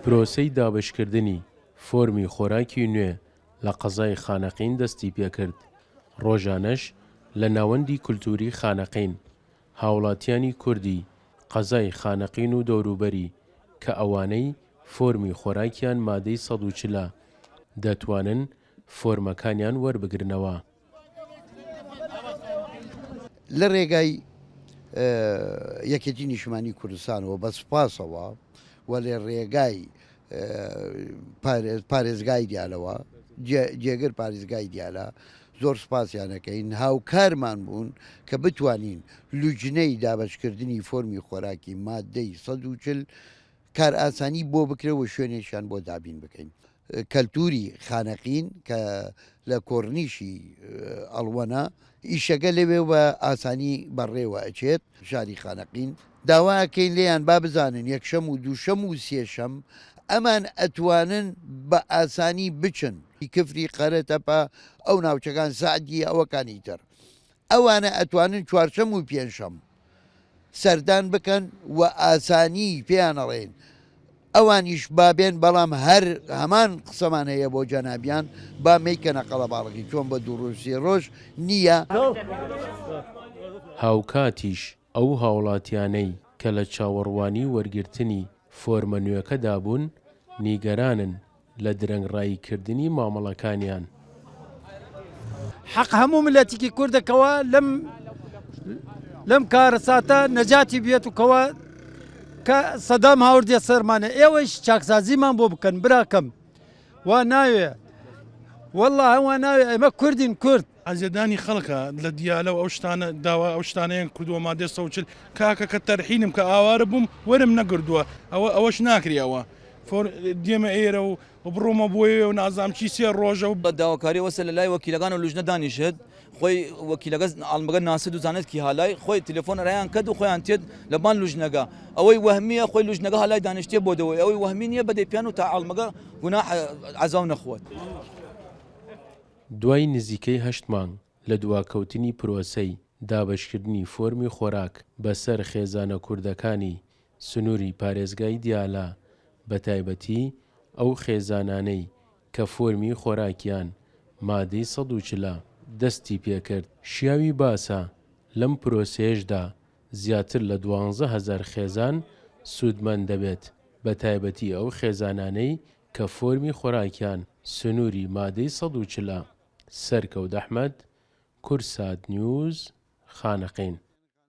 پرۆسەی دابشکردنی فۆرمی خۆراکی نوێ لە قەزای خانەقین دەستی پێکرد. ڕۆژانەش لە ناوەندی کولتوری خانەقین هاوڵاتیانی کوردی قەزای خانەقین و دەوروبەری کە ئەوانەی فۆرمی خۆراکیان مادەی ١٤٠ دەتوانن فۆرمەکانیان وەربگرنەوە. لە ڕێگای یەکێتی نیشتمانی کوردستانەوە بە سوپاسەوە و لە ڕێگای پارێزگای دیالەوە جێگر پارێزگای دیالە زۆر سوپاسیانەکەین هاوکارمان بوون کە بتوانین لوجنەی دابشکردنی فۆرمی خۆراکی مادەی ١٤٠ کار ئاسانی بۆ بکرەوە شوێنێکیان بۆ دابین بکەین. کەلتوری خانەقین کە لە کۆڕنیشی ئەڵوەنە ئیشەکە لەوێ بە ئاسانی بەڕێوە ئەچێت. شاری خانەقین داواکەین لێیان با بزانن یەکشەم و دووشەم و سێشەم ئەمان ئەتوانن بە ئاسانی بچن کفری قەرەتەپە ئەو ناوچەکان سعدی ئەوەکانی تر ئەوانە ئەتوانن چوارشەم و پێنجشەم سەردان بکەن و ئاسانی پێیانەڵێن ئەوانیش بابێن بەڵام هەر هەمان قسەمان هەیە بۆ جەنابیان با مەیکەنە قەڵەباڵغی چۆن بە دووڕۆژ ڕۆژ نییە. هاوکاتیش ئەو هاوڵاتیانەی کە لە چاوەڕوانی وەرگرتنی فۆرمە نوێەکەدا بوون نیگەرانن لە درەنگڕاییکردنی مامەڵەکانیان. حەق هەموو ملەتێکی کوردەکەوە لەم کارەساتە نەجاتی بێت و کەوە کە سەدام هاوردێ سەرمانە ئێوەش چاکسازیمان بۆ بکەن براکەم وا ناوێ وەڵڵا هەوا ناوێ ئێمە کوردین کورد. ئازێدانی خەڵکە لە دیالە و ئەو شتانە داوا ئەو شتانەیەن کردووە مادەی ١٤ کاکە کە تەرحینم کە ئاوارە بووم وەرم نەگردووە ئەوەش ناکریەوە دێمە ئێرە و بڕۆمە بۆیە و نازام چی سێ ڕۆژە و بە داواکاری وەسە لە لای وەکیلەکان و لوژنە دانیشت خۆی وەکیلەکە ئاڵمەگە ناسد و زانێت کی هالای خۆی تەلێفۆن ڕایان کرد و خۆیان تێت لە بان لوژنەکە ئەوەی وەهمیە خۆی لوژنەکە هەلای دانیشتێ بۆ دەوەی ئەوەی وەهمی نییە بەدەی پیان و تا ئاڵمەگە گوناح عەزاو نەخوات. دوای نزیکەی 8 مانگ لە دواکەوتنی پرۆسەی دابشکردنی فۆرمی خۆراک بەسەر خێزانە کوردەکانی سنووری پارێزگای دیالە بە تایبەتی ئەو خێزانانەی کە فۆرمی خۆراکیان مادەی ١40 دەستی پێکرد. شیاوی باسە لەم پرۆسەیەشدا زیاتر لە 12,000 خێزان سوودمەند دەبێت بە تایبەتی ئەو خێزانانەی کە فۆرمی خۆراکیان سنووری مادەی 140. سەرکەوت ئەحمەد، کورسات نیوز، خانەقین.